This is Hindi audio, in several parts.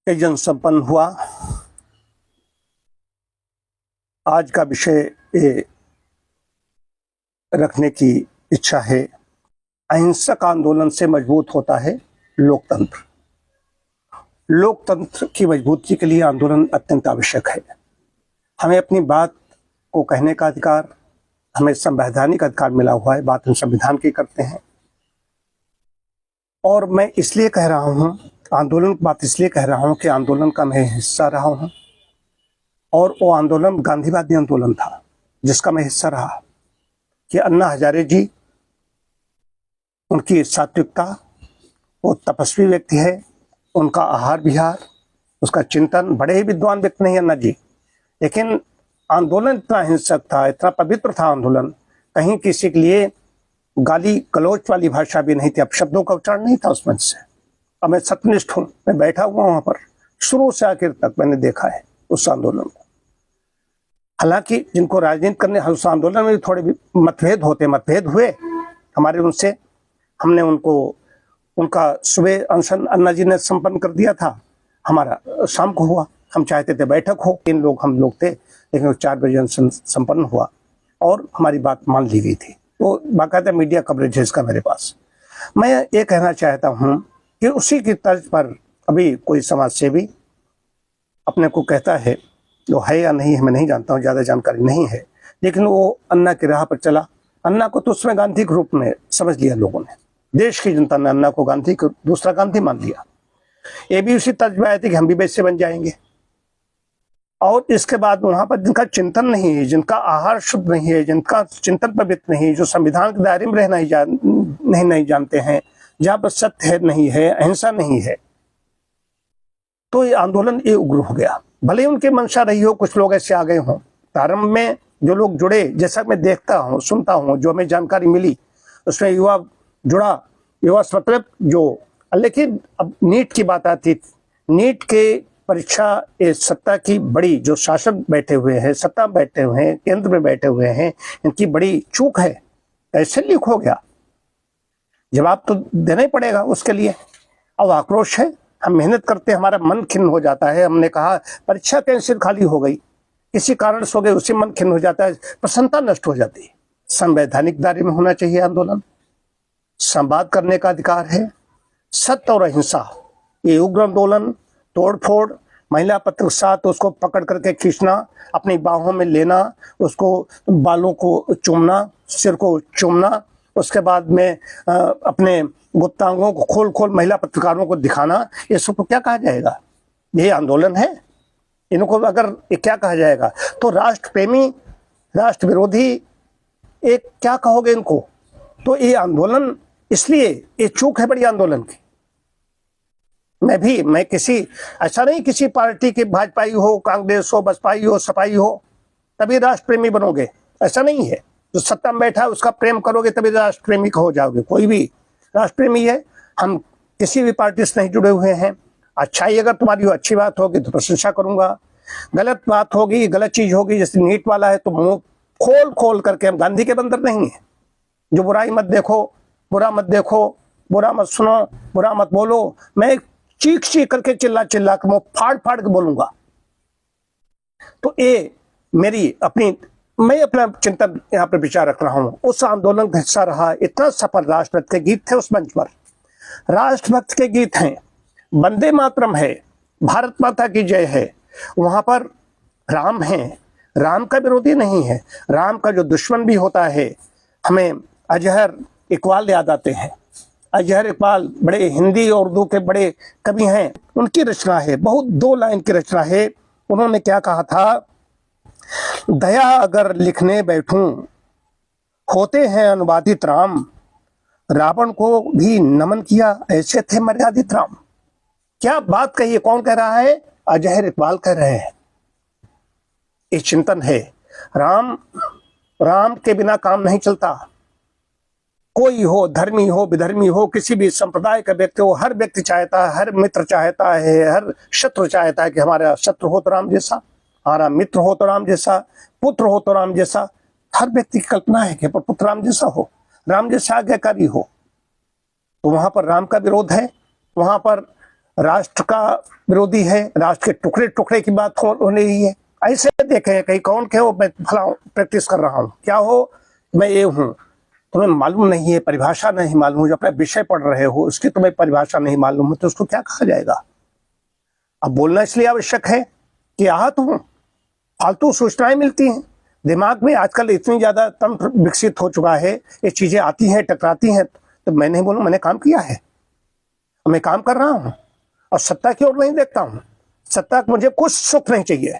यजन संपन्न हुआ। आज का विषय ये रखने की इच्छा है, अहिंसक आंदोलन से मजबूत होता है लोकतंत्र। लोकतंत्र की मजबूती के लिए आंदोलन अत्यंत आवश्यक है। हमें अपनी बात को कहने का अधिकार, हमें संवैधानिक अधिकार मिला हुआ है, बात हम संविधान की करते हैं। और मैं इसलिए कह रहा हूँ, आंदोलन की बात इसलिए कह रहा हूँ कि आंदोलन का मैं हिस्सा रहा हूँ और वो आंदोलन गांधीवादी आंदोलन था जिसका मैं हिस्सा रहा। कि अन्ना हजारे जी, उनकी सात्विकता, वो तपस्वी व्यक्ति है, उनका आहार विहार, उसका चिंतन, बड़े ही विद्वान व्यक्ति नहीं अन्ना जी, लेकिन आंदोलन इतना हिंसक था, इतना पवित्र था आंदोलन, कहीं किसी के लिए गाली गलौच वाली भाषा भी नहीं थी, अपशब्दों का उच्चारण नहीं था उसमें से। अब मैं सत्यनिष्ठ हूँ, मैं बैठा हुआ वहां पर, शुरू से आखिर तक मैंने देखा है उस आंदोलन को। हालांकि जिनको राजनीति करने, उस आंदोलन में भी थोड़े मतभेद हुए हमारे उनसे। हमने उनका सुबह अनशन अन्ना जी ने संपन्न कर दिया था, हमारा शाम को हुआ। हम चाहते थे बैठक हो, हम लोग थे, लेकिन 4 बजे अनशन संपन्न हुआ और हमारी बात मान ली गई थी। तो बाकायदा मीडिया कवरेज है इसका मेरे पास। मैं ये कहना चाहता हूँ कि उसी की तर्ज पर अभी कोई समाज सेवी अपने को कहता है, वो है या नहीं है मैं नहीं जानता हूँ, ज़्यादा जानकारी नहीं है, लेकिन वो अन्ना की राह पर चला। अन्ना को तो उसमें गांधी के रूप में समझ लिया लोगों ने, देश की जनता ने अन्ना को गांधी को दूसरा गांधी मान लिया। ये भी उसी तर्ज में आए थे कि हम भी वैसे बन जाएंगे। और इसके बाद वहां पर जिनका चिंतन नहीं है, जिनका आहार शुद्ध नहीं है, जिनका चिंतन पवित्र नहीं, जो संविधान के दायरे में रहना नहीं जानते हैं, जहां पर सत्य है नहीं है, अहिंसा नहीं है, तो ये आंदोलन ये उग्र हो गया। भले ही उनकी मंशा रही हो, कुछ लोग ऐसे आ गए हों। प्रारंभ में जो लोग जुड़े, जैसा मैं देखता हूँ, सुनता हूँ, जो हमें जानकारी मिली, उसमें युवा जुड़ा, युवा मतलब जो, लेकिन अब नीट की बात आती, नीट के परीक्षा ये सत्ता की बड़ी, जो शासन बैठे हुए हैं, सत्ता बैठे हुए हैं, केंद्र में बैठे हुए हैं, इनकी बड़ी चूक है। कैसे लीक हो गया, जवाब तो देना ही पड़ेगा उसके लिए। अब आक्रोश है, हम मेहनत करते, हमारा मन खिन्न हो जाता है। हमने कहा परीक्षा कैंसिल खाली हो गई, किसी कारण से हो गई, उसी मन खिन्न हो जाता है, प्रसन्नता नष्ट हो जाती है। संवैधानिक दायरे में होना चाहिए आंदोलन, संवाद करने का अधिकार है, सत्य और अहिंसा। ये उग्र आंदोलन, तोड़फोड़, महिला पत्र के साथ उसको पकड़ करके खींचना, अपनी बाहों में लेना, उसको बालों को चूमना, सिर को चूमना, उसके बाद में अपने गुप्तांगों को खोल महिला पत्रकारों को दिखाना, ये सबको क्या कहा जाएगा? ये आंदोलन है? इनको अगर ये क्या कहा जाएगा तो राष्ट्र प्रेमी, राष्ट्र विरोधी, एक क्या कहोगे इनको? तो ये आंदोलन, इसलिए ये चूक है बड़ी आंदोलन की। मैं किसी, ऐसा नहीं किसी पार्टी के, भाजपाई हो, कांग्रेस हो, बसपाई हो, सपाई हो तभी राष्ट्र प्रेमी बनोगे, ऐसा नहीं है। जो सत्ता में बैठा है उसका प्रेम करोगे तभी राष्ट्र प्रेमी हो जाओगे। कोई भी राष्ट्र प्रेमी है, हम किसी भी पार्टी से नहीं जुड़े हुए हैं। अच्छाई अगर तुम्हारी हो, अच्छी बात होगी तो प्रशंसा करूंगा, गलत बात होगी, गलत चीज होगी, जैसे नीट वाला है तो मुंह खोल करके, हम गांधी के बंदर नहीं है। जो बुराई मत देखो, बुरा मत देखो, बुरा मत सुनो, बुरा मत बोलो, मैं चीख करके चिल्ला के मुंह फाड़ के बोलूंगा। तो ये मेरी मैं अपना चिंतन यहाँ पर विचार रख रहा हूँ। उस आंदोलन का हिस्सा रहा, इतना सफल राष्ट्रभक्त के गीत थे उस मंच पर, राष्ट्रभक्त के गीत हैं, वंदे मातरम है, भारत माता की जय है। वहां पर राम है, राम का विरोधी नहीं है, राम का जो दुश्मन भी होता है। हमें अजहर इकबाल याद आते हैं। अजहर इकबाल बड़े हिंदी और उर्दू के बड़े कवि हैं, उनकी रचना है, बहुत 2 लाइन की रचना है। उन्होंने क्या कहा था? दया अगर लिखने बैठूं, होते हैं अनुवादित राम, रावण को भी नमन किया, ऐसे थे मर्यादित राम। क्या बात कही है? कौन कह रहा है? अजहर इकबाल कह रहे हैं। ये चिंतन है। राम के बिना काम नहीं चलता। कोई हो, धर्मी हो, विधर्मी हो, किसी भी संप्रदाय का व्यक्ति हो, हर व्यक्ति चाहता है, हर मित्र चाहता है, हर शत्रु चाहता है कि हमारा शत्रु हो तो राम जैसा, हमारा मित्र हो तो राम जैसा, पुत्र हो तो राम जैसा। हर व्यक्ति की कल्पना है कि पुत्र राम जैसा हो, राम जैसा आज्ञाकारी हो। तो वहां पर राम का विरोध है, वहां पर राष्ट्र का विरोधी है, राष्ट्र के टुकड़े टुकड़े की बात हो रही है। ऐसे देखें कहीं कौन के हो, मैं फला प्रैक्टिस कर रहा हूँ, क्या हो, मैं ये हूँ, तुम्हें मालूम नहीं है, परिभाषा नहीं मालूम, जो अपना विषय पढ़ रहे हो उसकी तुम्हें परिभाषा नहीं मालूम है, तो उसको क्या कहा जाएगा। अब बोलना इसलिए आवश्यक है कि आहत हूं, फालतू सूचनाएं मिलती हैं दिमाग में, आजकल इतनी ज्यादा तंत्र विकसित हो चुका है, ये चीजें आती हैं टकराती हैं, तो मैं नहीं बोलूं मैंने काम किया है, मैं काम कर रहा हूं और सत्ता की ओर नहीं देखता हूं। सत्ता को मुझे कुछ सुख नहीं चाहिए।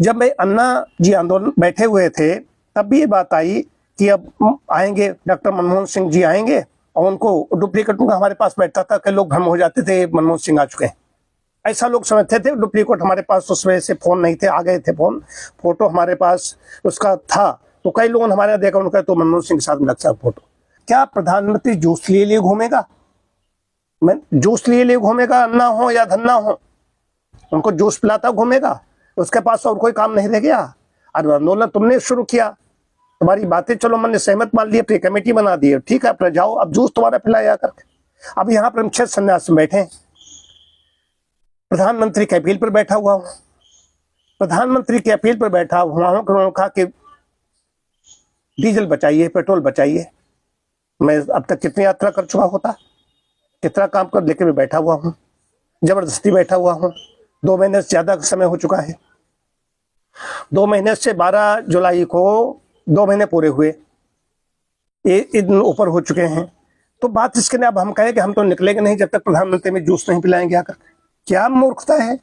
जब मैं अन्ना जी आंदोलन बैठे हुए थे तब भी ये बात आई कि अब आएंगे डॉक्टर मनमोहन सिंह जी आएंगे, और उनको डुप्लीकेट हमारे पास बैठता था कि लोग भ्रम हो जाते थे मनमोहन सिंह आ चुके हैं, ऐसा लोग समझते थे। डुप्लीकेट हमारे पास उस वजह से फोन नहीं थे, आ गए थे फोन, फोटो हमारे पास उसका था, तो कई लोगों ने हमारे देखा, उनका तो मनमोहन सिंह के साथ में लगता फोटो। क्या प्रधानमंत्री जूस लिए घूमेगा? मैं जूस लिए घूमेगा, अन्ना हो या धन्ना हो, उनको जूस पिलाता घूमेगा, उसके पास और कोई काम नहीं रह गया। और आंदोलन तुमने शुरू किया, तुम्हारी बातें चलो मैंने सहमत मान ली, कमेटी बना दी है, ठीक है, अपने जाओ, अब जूस तुम्हारा पिलाया करके। अब यहाँ पर हम 6 सन्यासी बैठे, प्रधानमंत्री की अपील पर बैठा हुआ हूं, प्रधानमंत्री की अपील पर बैठा हुआ हूं, उन्होंने कहा कि डीजल बचाइए, पेट्रोल बचाइए। मैं अब तक कितनी यात्रा कर चुका होता, कितना काम कर लेकर मैं बैठा हुआ हूं, जबरदस्ती बैठा हुआ हूं। 2 महीने से ज्यादा समय हो चुका है, 2 महीने से 12 जुलाई को 2 महीने पूरे हुए, ये दिन ऊपर हो चुके हैं। तो बात इसके लिए अब हम कहें कि हम तो निकलेंगे नहीं जब तक प्रधानमंत्री में जूस नहीं पिलाएंगे आकर। क्या मूर्खता है,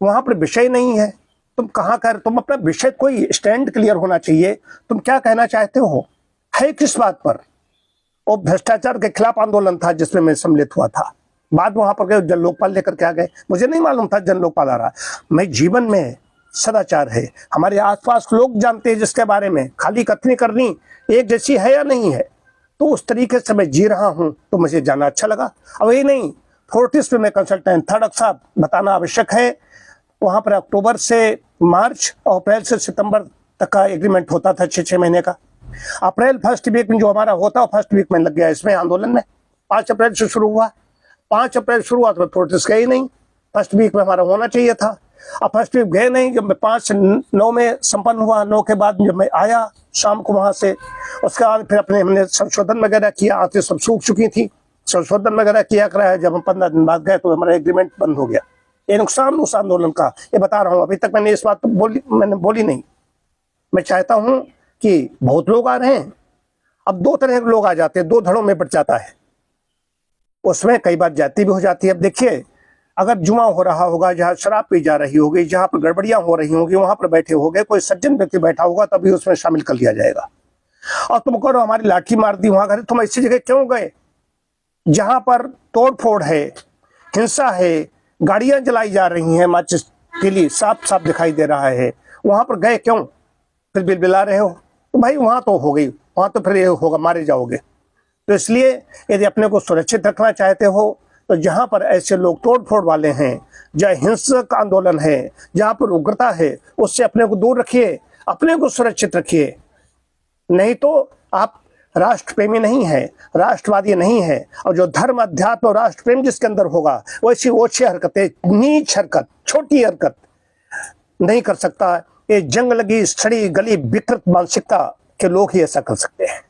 वहां पर विषय नहीं है, तुम कहां कर, तुम अपना विषय, कोई स्टैंड क्लियर होना चाहिए, तुम क्या कहना चाहते हो, है किस बात पर। और भ्रष्टाचार के खिलाफ आंदोलन था जिसमें मैं सम्मिलित हुआ था, बाद वहां पर गए जन लोकपाल लेकर के आ गए, मुझे नहीं मालूम था जन लोकपाल आ रहा। मैं जीवन में सदाचार है, हमारे आसपास लोग जानते हैं जिसके बारे में, खाली कथनी करनी एक जैसी है या नहीं है, तो उस तरीके से मैं जी रहा हूं, तो मुझे जाना अच्छा लगा। अब ये नहीं फोर्टिस में कंसल्टेंट था, डॉक्टर साहब बताना आवश्यक है, वहां पर अक्टूबर से मार्च और अप्रैल से सितंबर तक का एग्रीमेंट होता था, 6 महीने का। अप्रैल फर्स्ट वीक में जो हमारा होता, फर्स्ट वीक में लग गया इसमें आंदोलन में, 5 अप्रैल से शुरू हुआ, 5 अप्रैल शुरू हुआ तो फोर्टिस गए ही नहीं, फर्स्ट वीक में हमारा होना चाहिए था। अब फर्स्ट वीक गए नहीं, जब मैं 5 से 9 में संपन्न हुआ, 9 के बाद जब मैं आया शाम को वहां से, उसके बाद फिर अपने हमने संशोधन वगैरह किया, आते सब सूख चुकी थी, संशोधन वगैरह किया कराया, जब हम 15 दिन बाद गए तो हमारा एग्रीमेंट बंद हो गया। ये नुकसान उस आंदोलन का, ये बता रहा हूँ, अभी तक मैंने इस बात मैंने बोली नहीं। मैं चाहता हूं कि बहुत लोग आ रहे हैं, अब 2 तरह के लोग आ जाते हैं, 2 धड़ों में बट जाता है, उसमें कई बार जाति भी हो जाती है। अब देखिए, अगर जुआ हो रहा होगा, जहाँ शराब पी जा रही होगी, जहाँ पर गड़बड़ियां हो रही होंगी, वहां पर बैठे होंगे, कोई सज्जन व्यक्ति बैठा होगा, तभी उसमें शामिल कर लिया जाएगा। और तुम करो हमारी लाठी मार दी वहां, घर तुम ऐसी जगह क्यों गए जहां पर तोड़ फोड़ है, हिंसा है, गाड़ियां जलाई जा रही हैं, माचिस के लिए साफ साफ दिखाई दे रहा है, वहां पर गए क्यों, फिर बिलबिला रहे हो, तो भाई वहां तो हो गई, वहां तो फिर ये होगा, मारे जाओगे। तो इसलिए यदि अपने को सुरक्षित रखना चाहते हो, तो जहां पर ऐसे लोग तोड़ फोड़ वाले हैं, जहाँ हिंसक आंदोलन है, जहां पर उग्रता है, उससे अपने को दूर रखिए, अपने को सुरक्षित रखिए। नहीं तो आप राष्ट्र प्रेमी नहीं है, राष्ट्रवादी नहीं है, और जो धर्म अध्यात्म और राष्ट्र प्रेम जिसके अंदर होगा, वैसी ओछी हरकतें, नीच हरकत, छोटी हरकत नहीं कर सकता। ये जंग लगी सड़ी गली विकृत मानसिकता के लोग ही ऐसा कर सकते हैं।